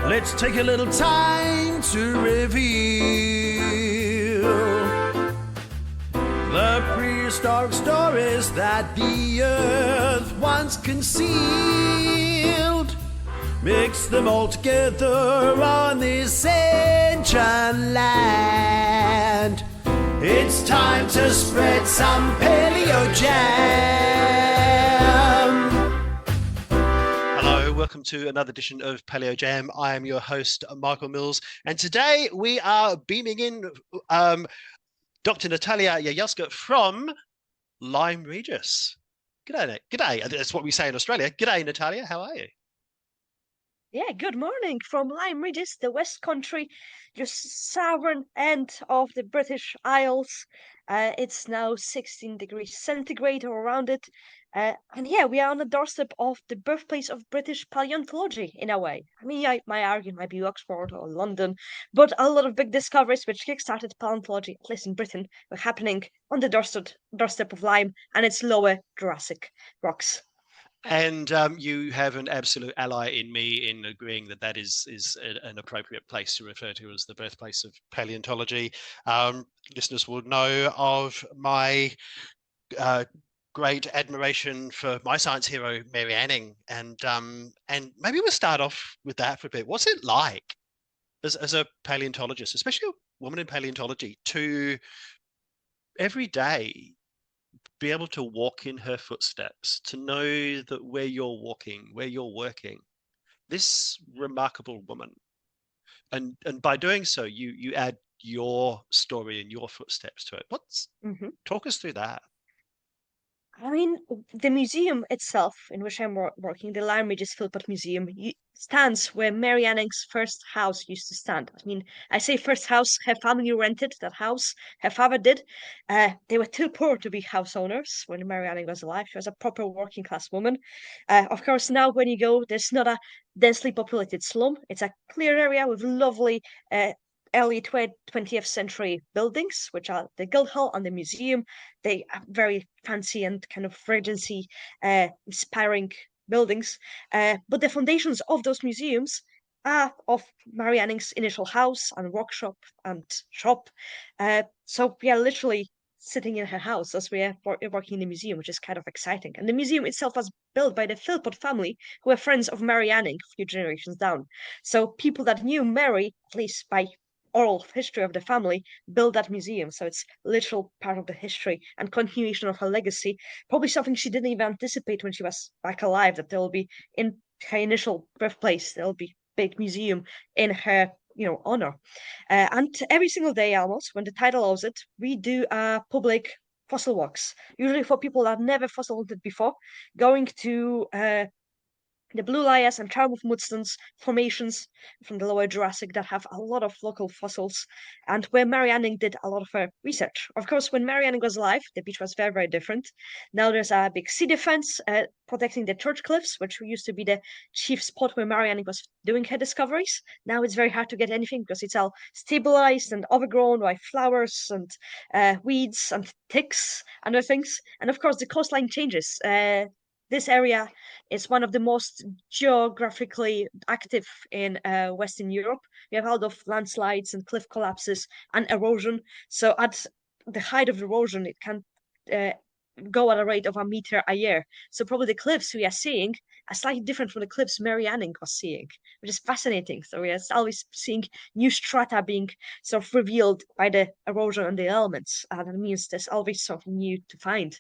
Let's take a little time to reveal the prehistoric stories that the earth once concealed. Mix them all together on this ancient land. It's time to spread some Palaeo Jam. Hello, welcome to another edition of Palaeo Jam. I am your host, Michael Mills, and today we are beaming in Dr Natalia Jagielska from Lyme Regis. G'day, g'day. That's what we say in Australia. G'day, Natalia. How are you? Yeah, good morning from Lyme Regis, the West Country, just southern end of the British Isles. It's now 16 degrees centigrade or around it. And yeah, we are on the doorstep of the birthplace of British paleontology in a way. I mean, I might argue it might be Oxford or London, but a lot of big discoveries which kickstarted paleontology, at least in Britain, were happening on the doorstep of Lyme and its lower Jurassic rocks. And you have an absolute ally in me in agreeing that that is an appropriate place to refer to as the birthplace of paleontology. Listeners will know of my great admiration for my science hero, Mary Anning, and maybe we'll start off with that for a bit. What's it like as a paleontologist, especially a woman in paleontology, to every day be able to walk in her footsteps, to know that where you're walking, where you're working, this remarkable woman, and by doing so, you add your story and your footsteps to it. Talk us through that. I mean, the museum itself, in which I'm working, the Lyme Regis Philpott Museum, stands where Mary Anning's first house used to stand. I mean, I say first house, her family rented that house, her father did. They were too poor to be house owners when Mary Anning was alive. She was a proper working class woman. Of course, now when you go, there's not a densely populated slum. It's a clear area with lovely early 20th century buildings, which are the Guildhall and the museum. They are very fancy and kind of Regency inspiring buildings. But the foundations of those museums are of Mary Anning's initial house and workshop and shop. So we are literally sitting in her house as we are working in the museum, which is kind of exciting. And the museum itself was built by the Philpott family, who were friends of Mary Anning a few generations down. So people that knew Mary, at least by oral history of the family, built that museum. So it's literal part of the history and continuation of her legacy. Probably something she didn't even anticipate when she was back alive, that there will be in her initial birthplace, there'll be big museum in her honor. And every single day almost, when the tide allows it, we do public fossil walks, usually for people that have never fossil hunted before, going to the blue layers and Charmouth mudstones formations from the lower Jurassic that have a lot of local fossils, and where Mary Anning did a lot of her research. Of course, when Mary Anning was alive, the beach was very, very different. Now there's a big sea defense protecting the church cliffs, which used to be the chief spot where Mary Anning was doing her discoveries. Now it's very hard to get anything because it's all stabilized and overgrown by flowers and weeds and ticks and other things. And of course, the coastline changes. This area is one of the most geographically active in Western Europe. We have a lot of landslides and cliff collapses and erosion. So at the height of erosion, it can go at a rate of a meter a year. So probably the cliffs we are seeing are slightly different from the cliffs Mary Anning was seeing, which is fascinating. So we are always seeing new strata being sort of revealed by the erosion and the elements. That means there's always something new to find,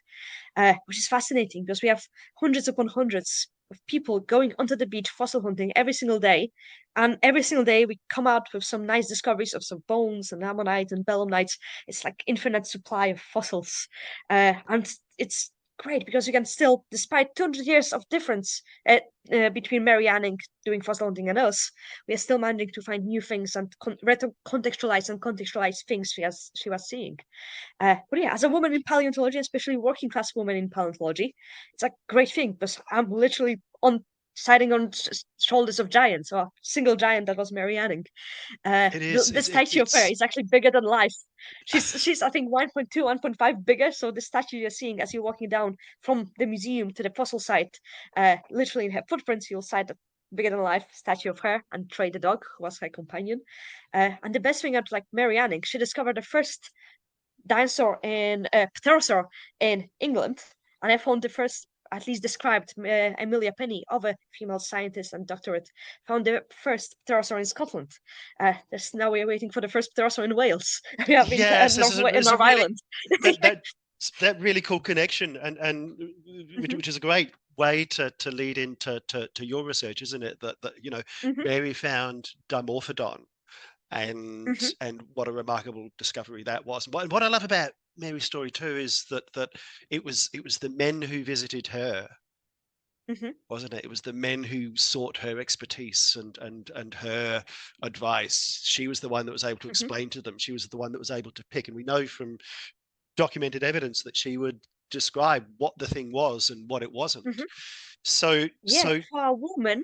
which is fascinating because we have hundreds upon hundreds of people going onto the beach fossil hunting every single day. And every single day we come out with some nice discoveries of some bones and ammonites and belemnites. It's like infinite supply of fossils. And it's great because you can still, despite 200 years of difference between Mary Anning doing fossil hunting and us, we are still managing to find new things and contextualize things she was seeing. But yeah, as a woman in paleontology, especially working class woman in paleontology, it's a great thing because I'm literally siding on shoulders of giants, or a single giant that was Mary Anning. The statue of her is actually bigger than life. She's I think 1.2, 1.5 bigger. So the statue you're seeing as you're walking down from the museum to the fossil site, literally in her footprints, you'll sight bigger than life statue of her and Trey the dog, who was her companion. And the best thing about like Mary Anning, she discovered the first dinosaur in pterosaur in England, and I found the first, at least described, Amelia Penny, other female scientist and doctorate, found the first pterosaur in Scotland. Now we're waiting for the first pterosaur in Wales. We have in Yes, this in is a North really Island. that really cool connection, and which is a great way to lead into to your research, isn't it? That you know, Mary found Dimorphodon, and what a remarkable discovery that was. And what I love about Mary's story too is that it was the men who visited her, wasn't it? It was the men who sought her expertise and her advice. She was the one that was able to explain to them. She was the one that was able to pick. And we know from documented evidence that she would describe what the thing was and what it wasn't. So For a woman,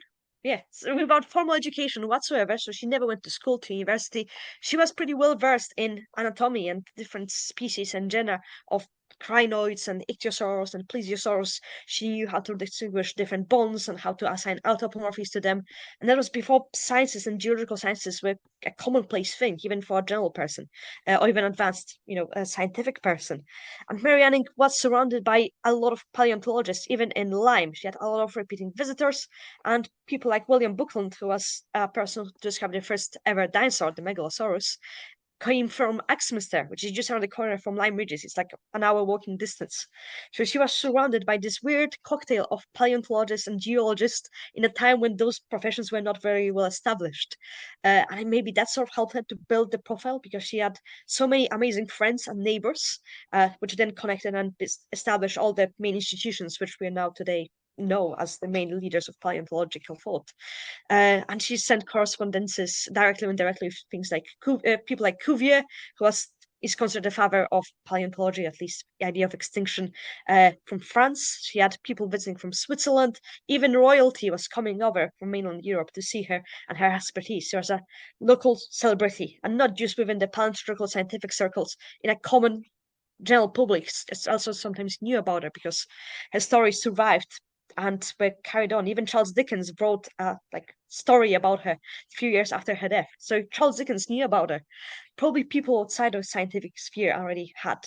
so without formal education whatsoever, so she never went to school, to university. She was pretty well versed in anatomy and different species and genera of crinoids and ichthyosaurs and plesiosaurs. She knew how to distinguish different bones and how to assign autapomorphies to them. And that was before sciences and geological sciences were a commonplace thing, even for a general person, or even advanced, a scientific person. And Mary Anning was surrounded by a lot of paleontologists, even in Lyme. She had a lot of repeating visitors, and people like William Buckland, who was a person who discovered the first ever dinosaur, the Megalosaurus, came from Axminster, which is just around the corner from Lyme Regis. It's like an hour walking distance. So she was surrounded by this weird cocktail of paleontologists and geologists in a time when those professions were not very well established. And maybe that sort of helped her to build the profile because she had so many amazing friends and neighbors, which then connected and established all the main institutions which we are now today know as the main leaders of paleontological thought. And she sent correspondences directly and indirectly with things like people like Cuvier, who is considered the father of paleontology, at least the idea of extinction, from France. She had people visiting from Switzerland. Even royalty was coming over from mainland Europe to see her and her expertise. She was a local celebrity, and not just within the paleontological scientific circles, in a common general public also sometimes knew about her because her story survived and were carried on. Even Charles Dickens wrote a story about her a few years after her death. So Charles Dickens knew about her. Probably people outside of scientific sphere already had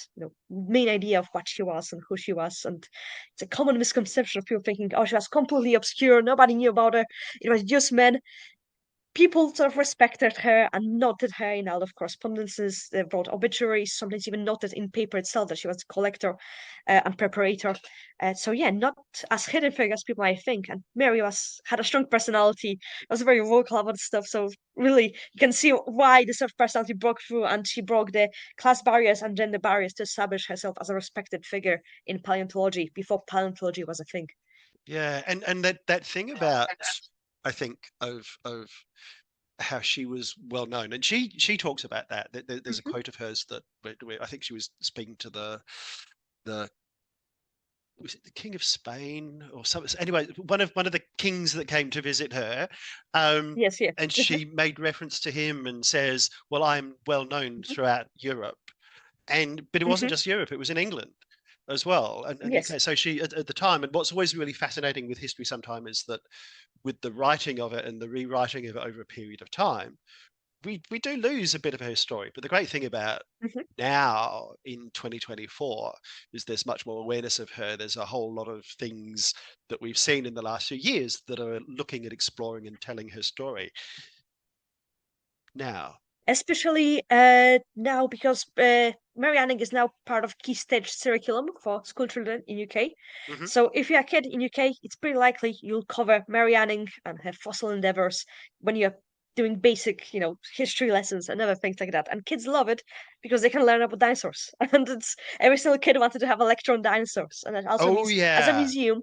main idea of what she was and who she was. And it's a common misconception of people thinking, oh, she was completely obscure, nobody knew about her, it was just men. People sort of respected her and noted her in all of correspondences. They wrote obituaries, sometimes even noted in paper itself that she was a collector and preparator. So yeah, not as hidden figure as people might think. And Mary had a strong personality, was very vocal about stuff. So really, you can see why this sort of personality broke through, and she broke the class barriers and gender barriers to establish herself as a respected figure in paleontology before paleontology was a thing. Yeah, and that thing about, I think, of how she was well known, and she talks about that. There's a quote of hers that I think she was speaking to the was it the King of Spain or something? Anyway, one of the kings that came to visit her. Yes, yeah. And she made reference to him and says, "Well, I'm well known throughout Europe," but it wasn't just Europe; it was in England as well. And Yes. okay, so she at the time, and what's always really fascinating with history sometimes is that with the writing of it and the rewriting of it over a period of time, we do lose a bit of her story. But the great thing about now in 2024 is there's much more awareness of her. There's a whole lot of things that we've seen in the last few years that are looking at exploring and telling her story now. Especially now because Mary Anning is now part of Key Stage curriculum for school children in UK. So if you're a kid in UK, it's pretty likely you'll cover Mary Anning and her fossil endeavors when you're doing basic, history lessons and other things like that. And kids love it because they can learn about dinosaurs. And it's every single kid wanted to have a lecture on dinosaurs. And that also means as a museum,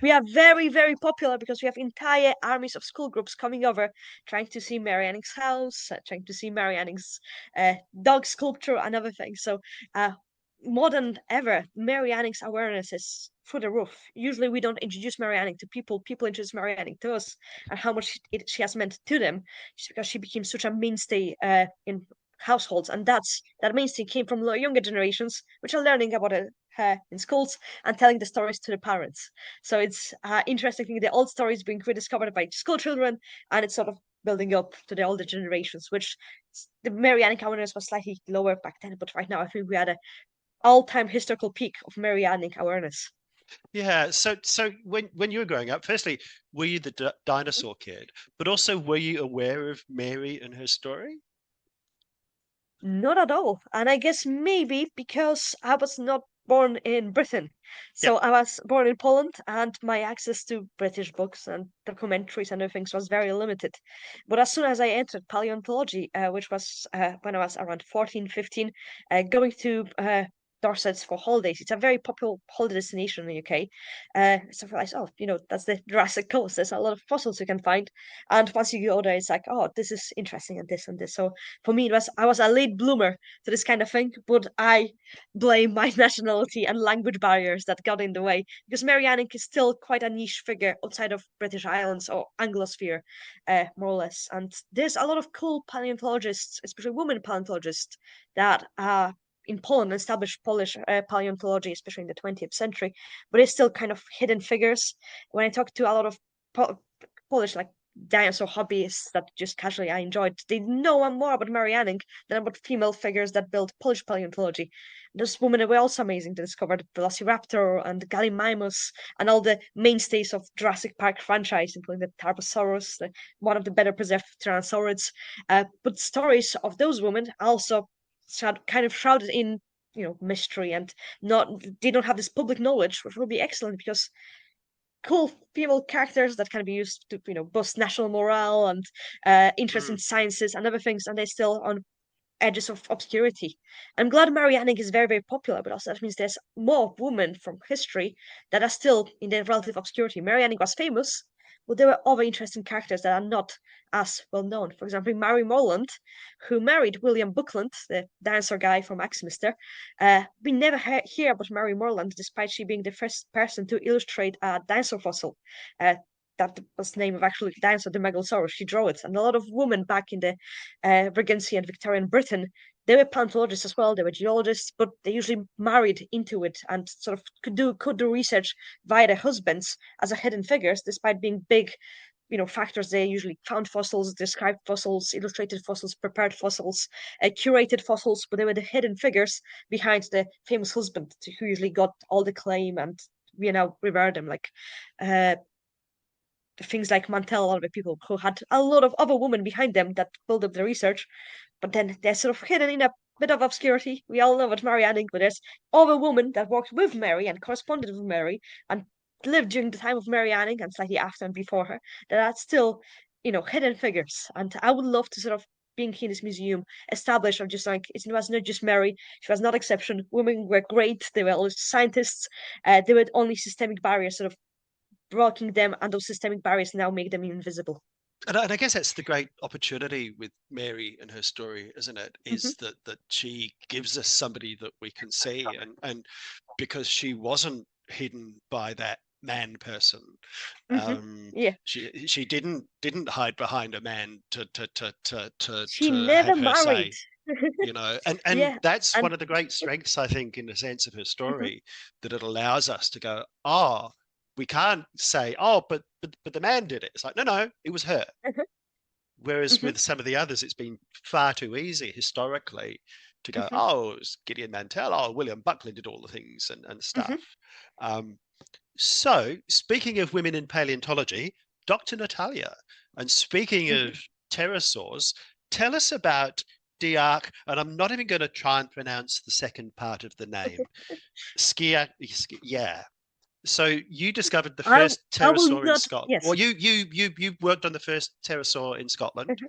we are very, very popular because we have entire armies of school groups coming over, trying to see Mary Anning's house, trying to see Mary Anning's dog sculpture and other things. So more than ever, Mary Anning's awareness is through the roof. Usually we don't introduce Mary Anning to people, people introduce Mary Anning to us, and how much she has meant to them, just because she became such a mainstay in households. And that mainstay came from younger generations, which are learning about in schools and telling the stories to the parents. So it's interesting thing, the old stories being rediscovered by school children, and it's sort of building up to the older generations, which the Marianic awareness was slightly lower back then, but right now I think we had a all-time historical peak of Marianic awareness. Yeah. So when you were growing up, firstly, were you the dinosaur kid, but also were you aware of Mary and her story? Not at all. And I guess maybe because I was not born in Britain. Yep. So I was born in Poland and my access to British books and documentaries and other things was very limited. But as soon as I entered paleontology, which was when I was around 14, 15, going to Dorset for holidays. It's a very popular holiday destination in the UK. So I realized, oh, that's the Jurassic Coast. There's a lot of fossils you can find. And once you go there, it's like, oh, this is interesting and this and this. So for me, I was a late bloomer to this kind of thing, but I blame my nationality and language barriers that got in the way because Mary Anning is still quite a niche figure outside of British Islands or Anglosphere, more or less. And there's a lot of cool paleontologists, especially women paleontologists, that in Poland established Polish paleontology, especially in the 20th century, but it's still kind of hidden figures. When I talk to a lot of Polish like dinosaur hobbyists that just casually I enjoyed, they know more about Mary Anning than about female figures that built Polish paleontology. Those women were also amazing. They discovered Velociraptor and Gallimimus and all the mainstays of Jurassic Park franchise, including the Tarbosaurus, one of the better preserved tyrannosaurids. But stories of those women also kind of shrouded in mystery and they don't have this public knowledge, which will be excellent because cool female characters that can be used to boost national morale and interest in Mm. sciences and other things, and they're still on edges of obscurity. I'm glad Mary Anning is very, very popular, but also that means there's more women from history that are still in their relative obscurity. Mary Anning was famous, but there were other interesting characters that are not as well known. For example, Mary Morland, who married William Buckland, the dinosaur guy from Axminster. We never hear about Mary Morland, despite she being the first person to illustrate a dinosaur fossil. That was the name of actually the dinosaur, the Megalosaurus. She drew it, and a lot of women back in the Regency and Victorian Britain, they were paleontologists as well. They were geologists, but they usually married into it and sort of could do research via their husbands as a hidden figures, despite being big, factors. They usually found fossils, described fossils, illustrated fossils, prepared fossils, curated fossils, but they were the hidden figures behind the famous husband who usually got all the claim, and we now revere them like. Things like Mantel, a lot of people who had a lot of other women behind them that build up the research, but then they're sort of hidden in a bit of obscurity. We all know what Mary Anning, but there's other women that worked with Mary and corresponded with Mary and lived during the time of Mary Anning and slightly after and before her that are still, hidden figures. And I would love to sort of being in this museum establish or just like it was not just Mary, she was not exception. Women were great, they were all scientists, they were only systemic barriers sort of blocking them, and those systemic barriers now make them invisible. And I guess that's the great opportunity with Mary and her story, isn't it? Mm-hmm. Is that she gives us somebody that we can see, and because she wasn't hidden by that man person, Mm-hmm. Yeah, she didn't hide behind a man she to never have her married. say, and Yeah, that's and one of the great strengths, I think, in the sense of her mm-hmm. story, that it allows us to go, oh, we can't say, oh, but the man did it. It's like, no, it was her. Mm-hmm. Whereas Mm-hmm. with some of the others, it's been far too easy historically to go, Mm-hmm. oh, it was Gideon Mantell, oh, William Buckley did all the things and Mm-hmm. stuff. So speaking of women in paleontology, Dr. Natalia, and speaking Mm-hmm. of pterosaurs, tell us about Dearc, and I'm not even going to try and pronounce the second part of the name. Yeah. So you discovered the I first I will pterosaur in not. Scotland. Yes. Well, you worked on the first pterosaur in Scotland. Mm-hmm.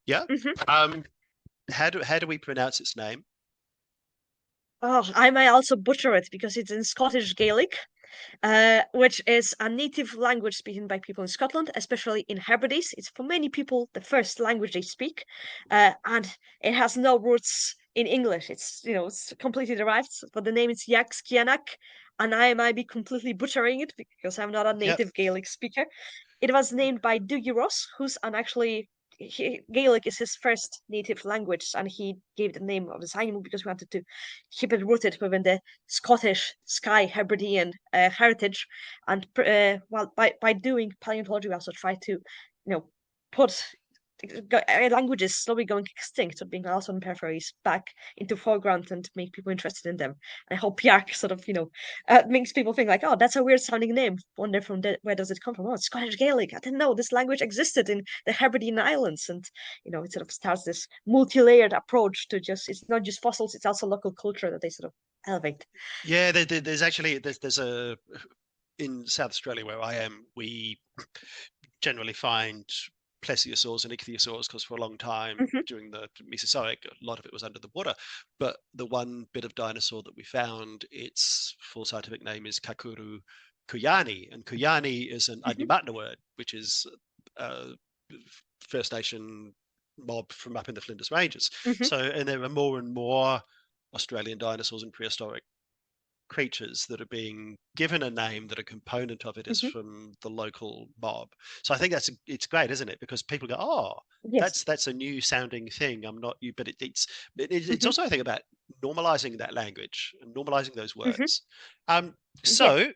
Yeah. Mm-hmm. How do we pronounce its name? Oh, I may also butcher it because it's in Scottish Gaelic, which is a native language spoken by people in Scotland, especially in Hebrides. It's for many people the first language they speak, and it has no roots in English. It's completely derived, but the name is sgiathanach, and I might be completely butchering it because I'm not a Yep. native Gaelic speaker. It was named by Dougie Ross, who's an actually Gaelic is his first native language, and he gave the name of this animal because we wanted to keep it rooted within the Scottish Skye Hebridean heritage. And well, by doing paleontology, we also try to, put languages slowly going extinct or being lost on peripheries back into foreground and make people interested in them. And I hope Dearc sort of, makes people think like, oh, that's a weird sounding name. Wonder where does it come from? Oh, it's Scottish Gaelic. I didn't know this language existed in the Hebridean Islands. And, it sort of starts this multi-layered approach to it's not just fossils, it's also local culture that they sort of elevate. Yeah, there's actually there's a in South Australia where I am, we generally find plesiosaurs and ichthyosaurs because for a long time during the Mesozoic, a lot of it was under the water. But the one bit of dinosaur that we found, its full scientific name is Kakuru kuyani, and kuyani is an Adnyamatna word, which is First Nation mob from up in the Flinders Ranges. So, and there are more and more Australian dinosaurs and prehistoric creatures that are being given a name that a component of it is from the local mob. So I think it's great, isn't it? Because people go, oh, yes, that's a new sounding thing. I'm not you, but it's also a thing about normalizing that language and normalizing those words. So yes.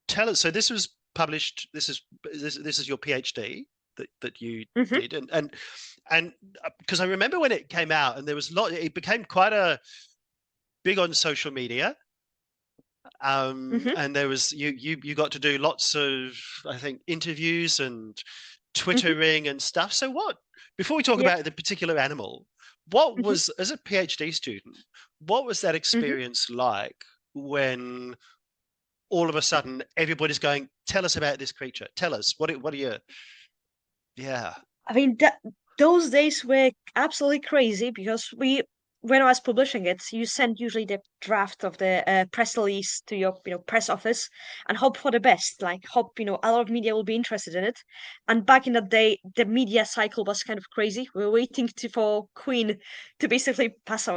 tell us. So this was published. This is your PhD that you did, and because I remember when it came out, and there was it became quite a big on social media, and there was you got to do lots of, I think, interviews and twittering and stuff. So before we talk about the particular animal, what was, as a PhD student, what was that experience like when all of a sudden everybody's going, tell us about this creature, tell us what are you? Yeah, I mean, those days were absolutely crazy because when I was publishing it, you send usually the draft of the press release to your, press office and hope for the best. Like hope, a lot of media will be interested in it. And back in the day, the media cycle was kind of crazy. We were waiting for Queen to basically pass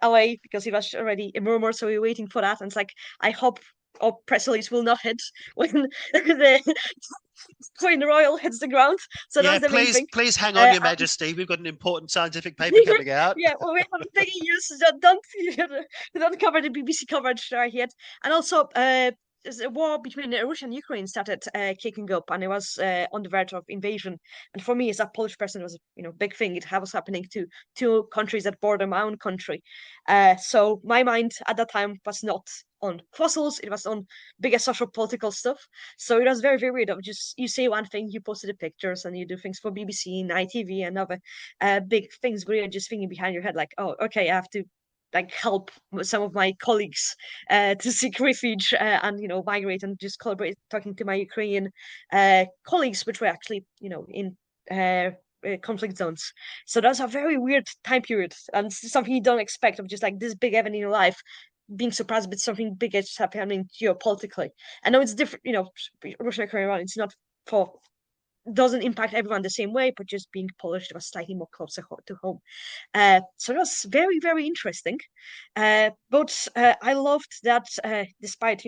away because it was already a rumor. So we were waiting for that. And it's like, I hope our press release will not hit when the Queen Royal hits the ground. So yeah, that's the main thing. Please hang on, Your Majesty. We've got an important scientific paper coming out. Yeah, well, we have big news. Don't cover the BBC coverage right yet. And also, the war between Russia and Ukraine started kicking up, and it was on the verge of invasion. And for me, as a Polish person, it was big thing. It was happening to two countries that border my own country. So my mind at that time was not on fossils, it was on bigger social political stuff. So it was very, very weird of just you say one thing, you posted the pictures and you do things for BBC and ITV and other big things where you're just thinking behind your head like, oh, okay, I have to like help some of my colleagues to seek refuge and migrate and just collaborate talking to my Ukrainian colleagues, which were actually in conflict zones. So that's a very weird time period and something you don't expect of just like this big event in your life being surprised with something big is happening geopolitically. I know it's different, Russia and Ukraine, it's not for doesn't impact everyone the same way, but just being Polish was slightly more closer to home. So it was very, very interesting. But I loved that despite,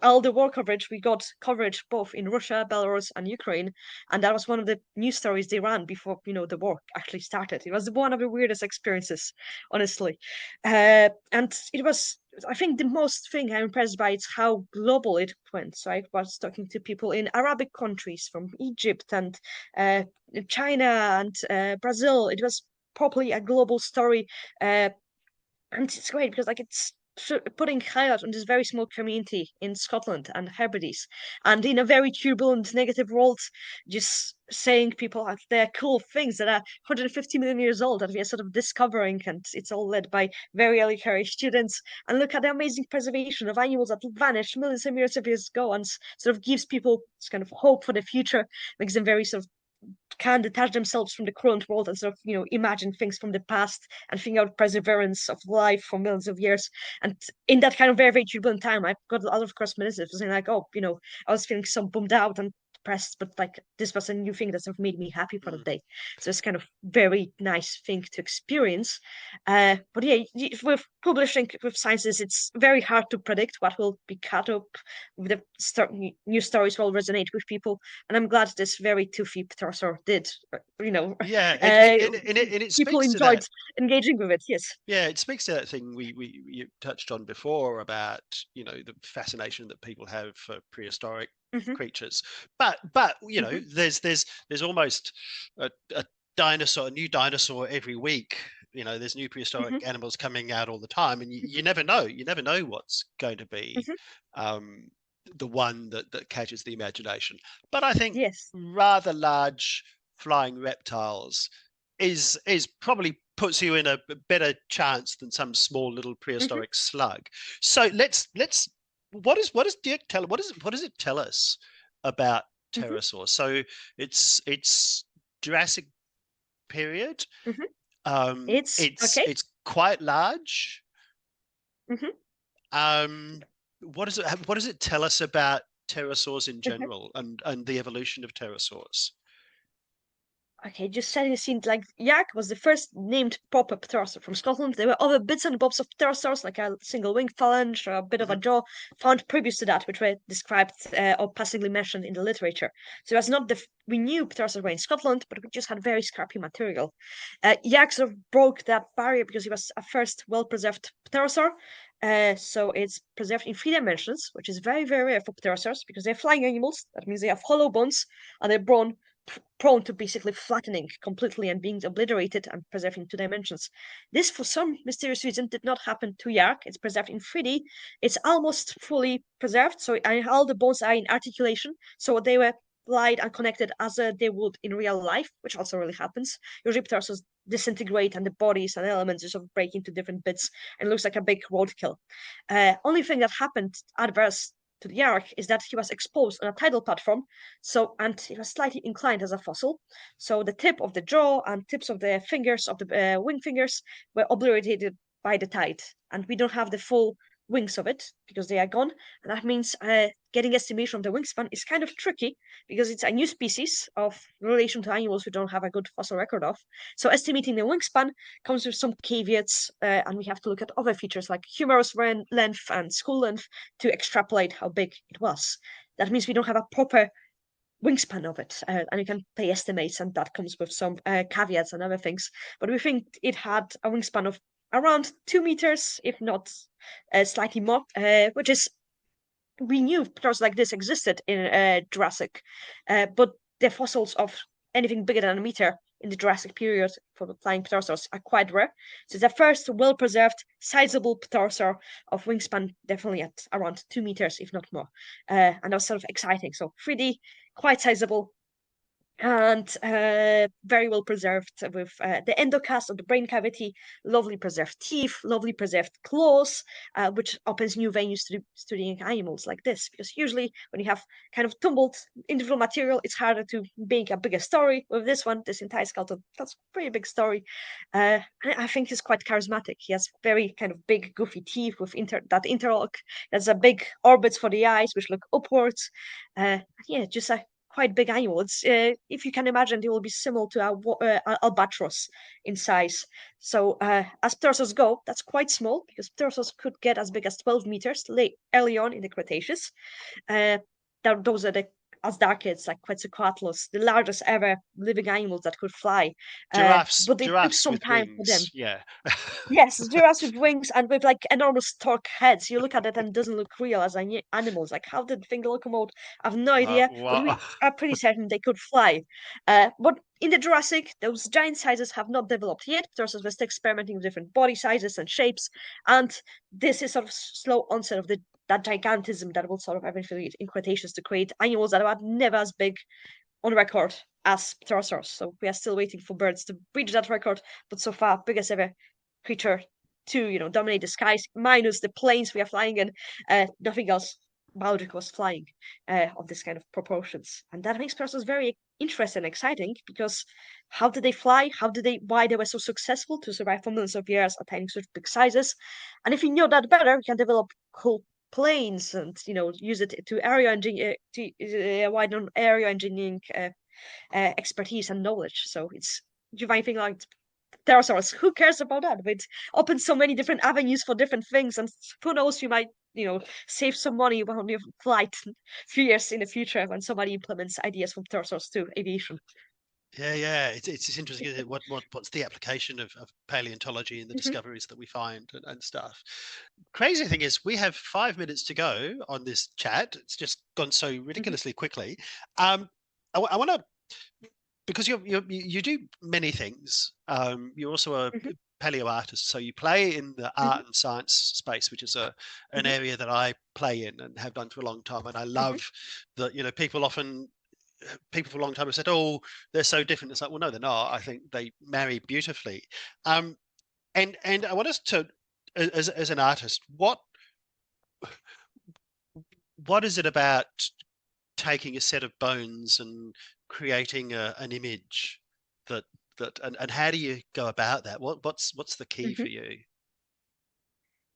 all the war coverage, we got coverage both in Russia, Belarus, and Ukraine, and that was one of the news stories they ran before the war actually started. It was one of the weirdest experiences, honestly, and it was. I think the most thing I'm impressed by is how global it went. So I was talking to people in Arabic countries, from Egypt and China and Brazil. It was probably a global story, and it's great because it's putting highlight on this very small community in Scotland and Hebrides, and in a very turbulent, negative world, just saying people have their cool things that are 150 million years old that we are sort of discovering, and it's all led by very early career students. And look at the amazing preservation of animals that vanished millions of years ago, and sort of gives people this kind of hope for the future, makes them very sort of can detach themselves from the current world and sort of imagine things from the past and think out perseverance of life for millions of years. And in that kind of very, very turbulent time, I got a lot of correspondence saying like, oh, I was feeling so bummed out and depressed, but like this was a new thing that sort of made me happy for the day. So it's kind of very nice thing to experience. But yeah, with publishing with sciences, it's very hard to predict what will be cut up. The new stories will resonate with people, and I'm glad this very toothy pterosaur did. Yeah, and it People speaks to enjoyed that. engaging with it. Yes. Yeah, it speaks to that thing we you touched on before about, the fascination that people have for prehistoric Hmm. creatures. But Hmm. there's almost a dinosaur, a new dinosaur every week. There's new prehistoric Hmm. animals coming out all the time, and you never know. You never know what's going to be Hmm. um, the one that catches the imagination. But I think Yes. rather large flying reptiles is probably puts you in a better chance than some small little Hmm. prehistoric slug. So let's what does Dearc tell what does it tell us about Hmm. pterosaurs? So it's Jurassic period. Hmm. Um, It's it's okay. it's quite large. Hmm. Um, what does it tell us about pterosaurs in Hmm. general and the evolution of pterosaurs? Okay, just setting the scene, like Yak was the first named proper pterosaur from Scotland. There were other bits and bobs of pterosaurs, like a single wing phalange or a bit of a Mhm. jaw, found previous to that, which were described or passingly mentioned in the literature. So it was not we knew pterosaurs were in Scotland, but we just had very scrappy material. Yak sort of broke that barrier because he was a first well-preserved pterosaur. So it's preserved in 3 dimensions, which is very, very rare for pterosaurs because they're flying animals. That means they have hollow bones and they're prone to basically flattening completely and being obliterated and preserved in 2 dimensions. This, for some mysterious reason, did not happen to Yark. It's preserved in 3D. It's almost fully preserved, so all the bones are in articulation, so they were light and connected as they would in real life, which also really happens. Usually pterosaurs disintegrate and the bodies and elements just sort of break into different bits and it looks like a big roadkill. Only thing that happened adverse to the Yark is that he was exposed on a tidal platform, and he was slightly inclined as a fossil. So the tip of the jaw and tips of the fingers of the wing fingers were obliterated by the tide, and we don't have the full wings of it because they are gone. And that means getting estimation of the wingspan is kind of tricky because it's a new species of relation to animals we don't have a good fossil record of. So estimating the wingspan comes with some caveats, and we have to look at other features like humerus length and skull length to extrapolate how big it was. That means we don't have a proper wingspan of it, and you can pay estimates, and that comes with some caveats and other things. But we think it had a wingspan of around 2 meters, if not slightly more, which is we knew pterosaurs like this existed in Jurassic, but the fossils of anything bigger than a meter in the Jurassic period for the flying pterosaurs are quite rare. So it's the first well-preserved, sizable pterosaur of wingspan, definitely at around 2 meters, if not more. And that was sort of exciting. So 3D, quite sizable, and very well preserved with the endocast of the brain cavity, lovely preserved teeth, lovely preserved claws, which opens new venues to studying animals like this. Because usually when you have kind of tumbled individual material, it's harder to make a bigger story. With this one, this entire skeleton, that's a pretty big story. I think he's quite charismatic. He has very kind of big, goofy teeth with that interlock. There's a big orbits for the eyes, which look upwards. Yeah, just a quite big animal. It's if you can imagine, they will be similar to albatross in size. So as pterosaurs go, that's quite small because pterosaurs could get as big as 12 meters late early on in the Cretaceous. Uh, those are the as darkids like Quetzalcoatlus, the largest ever living animals that could fly. But it took Giraffes some with time for them. wings. Yeah. Yes, giraffes with wings and with like enormous stork heads. You look at it and it doesn't look real as animals. Like, how did the thing locomote? I have no idea, but Wow. we are pretty certain they could fly. But in the Jurassic, those giant sizes have not developed yet. Pterosaurs were still experimenting with different body sizes and shapes, and this is sort of slow onset of that gigantism that will sort of eventually in Cretaceous to create animals that are never as big on record as pterosaurs. So we are still waiting for birds to breach that record, but so far, biggest ever creature to dominate the skies, minus the planes we are flying in. Nothing else biological was flying of this kind of proportions, and that makes pterosaurs very interesting and exciting because how did they fly? Why they were so successful to survive for millions of years attaining such big sizes? And if we know that better, we can develop cool planes and use it to area engineer to widen area engineering expertise and knowledge. So you might think like pterosaurs, who cares about that? But it opens so many different avenues for different things, and who knows, you might save some money on your flight a few years in the future when somebody implements ideas from pterosaurs to aviation. Yeah. It's interesting, isn't it? What's the application of paleontology and the discoveries that we find and stuff. Crazy thing is, we have 5 minutes to go on this chat. It's just gone so ridiculously quickly. I want to, because you do many things. You're also a paleo artist, so you play in the art and science space, which is an area that I play in and have done for a long time. And I love that people for a long time have said, "Oh, they're so different." It's like, well, no, they're not. I think they marry beautifully. And I want us to, as an artist, what is it about taking a set of bones and creating an image and how do you go about that? What's the key for you?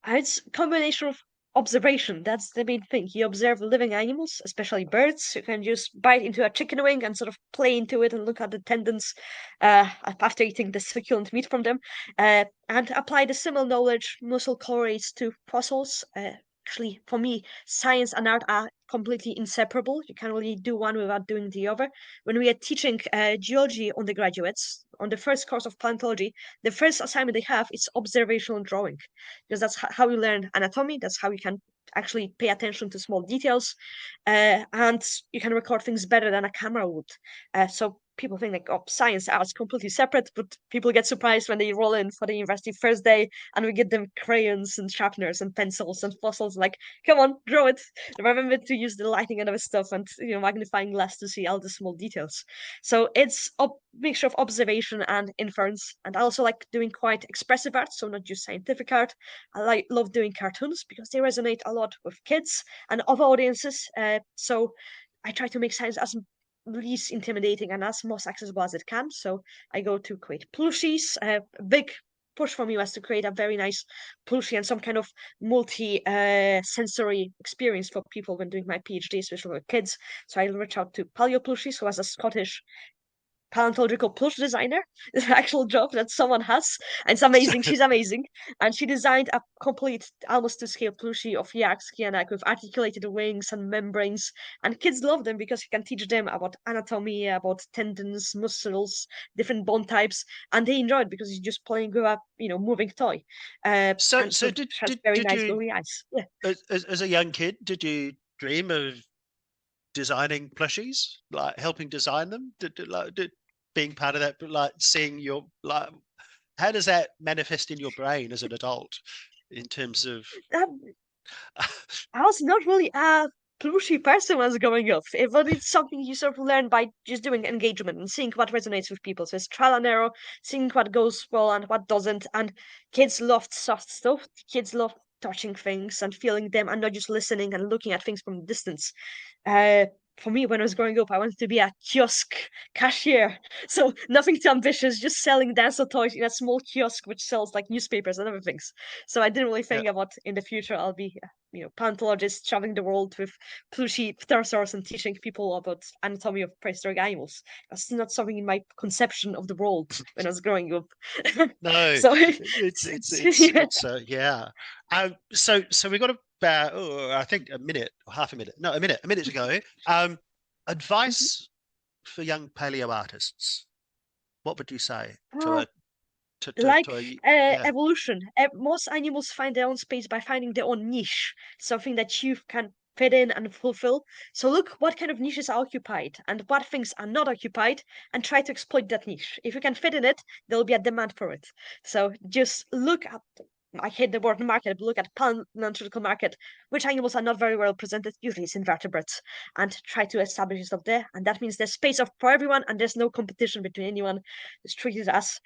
It's a combination of observation. That's the main thing. You observe living animals, especially birds. You can just bite into a chicken wing and sort of play into it and look at the tendons after eating the succulent meat from them, and apply the similar knowledge, muscle correlates to fossils. Actually, for me, science and art are completely inseparable. You can't really do one without doing the other. When we are teaching geology undergraduates on the first course of paleontology, the first assignment they have is observational drawing, because that's how you learn anatomy. That's how you can actually pay attention to small details, and you can record things better than a camera would. So people think like, oh, science, art's completely separate, but people get surprised when they roll in for the university first day and we get them crayons and sharpeners and pencils and fossils. Like, come on, draw it. Remember to use the lighting and other stuff and magnifying glass to see all the small details. So it's a mixture of observation and inference. And I also like doing quite expressive art, so not just scientific art. I love doing cartoons because they resonate a lot with kids and other audiences. So I try to make science as least intimidating and as most accessible as it can. So I go to create plushies. A big push for me was to create a very nice plushie and some kind of multi-sensory experience for people when doing my PhD, especially with kids. So I reach out to Paleo Plushies, who has a Scottish paleontological plush designer. It's an actual job that someone has, and it's amazing. She's amazing, and she designed a complete, almost to scale plushie of Dearc sgiathanach with articulated wings and membranes. And kids love them because you can teach them about anatomy, about tendons, muscles, different bone types, and they enjoy it because you're just playing with a moving toy. So and so did it has did, very did nice you, glowy eyes. Yeah. as a young kid, did you dream of designing plushies, like helping design them? Did being part of that, but like seeing your, like, how does that manifest in your brain as an adult in terms of I was not really a plushy person when I was growing up, but it's something you sort of learn by just doing engagement and seeing what resonates with people. So it's trial and error, seeing what goes well and what doesn't. And kids love soft stuff. Kids love touching things and feeling them and not just listening and looking at things from a distance. For me, when I was growing up, I wanted to be a kiosk cashier. So nothing too ambitious, just selling dinosaur toys in a small kiosk which sells like newspapers and other things. So I didn't really yeah. think about in the future I'll be, paleontologist traveling the world with plushy pterosaurs and teaching people about anatomy of prehistoric animals. That's not something in my conception of the world when I was growing up. No, So yeah. So we got about I think a minute or half a minute. No, a minute to go. Advice for young paleo artists. What would you say to Uh, a like yeah. evolution. Most animals find their own space by finding their own niche, something that you can fit in and fulfill. So look what kind of niches are occupied and what things are not occupied, and try to exploit that niche. If you can fit in it, there will be a demand for it. So just look at, I hate the word market, but look at paleontological market. Which animals are not very well represented? Usually it's invertebrates, and try to establish yourself there. And that means there's space for everyone, and there's no competition between anyone. It's treated as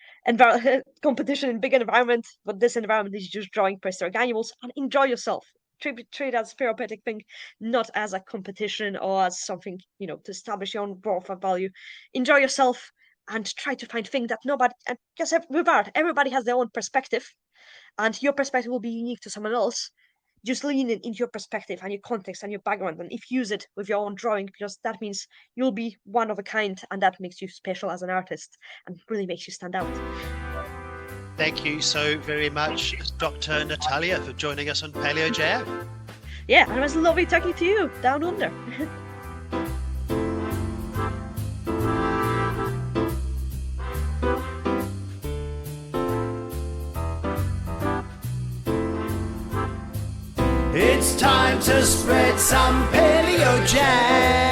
competition in big environment, but this environment is just drawing prehistoric animals, and enjoy yourself. Treat it as a therapeutic thing, not as a competition or as something, to establish your own worth of value. Enjoy yourself and try to find things that nobody, because with art, everybody has their own perspective, and your perspective will be unique to someone else. just lean into your perspective and your context and your background and infuse it with your own drawing, because that means you'll be one of a kind, and that makes you special as an artist and really makes you stand out. Thank you so very much, Dr. Natalia, for joining us on Palaeo Jam. Yeah, and it was lovely talking to you down under. It's time to spread some Palaeo Jam.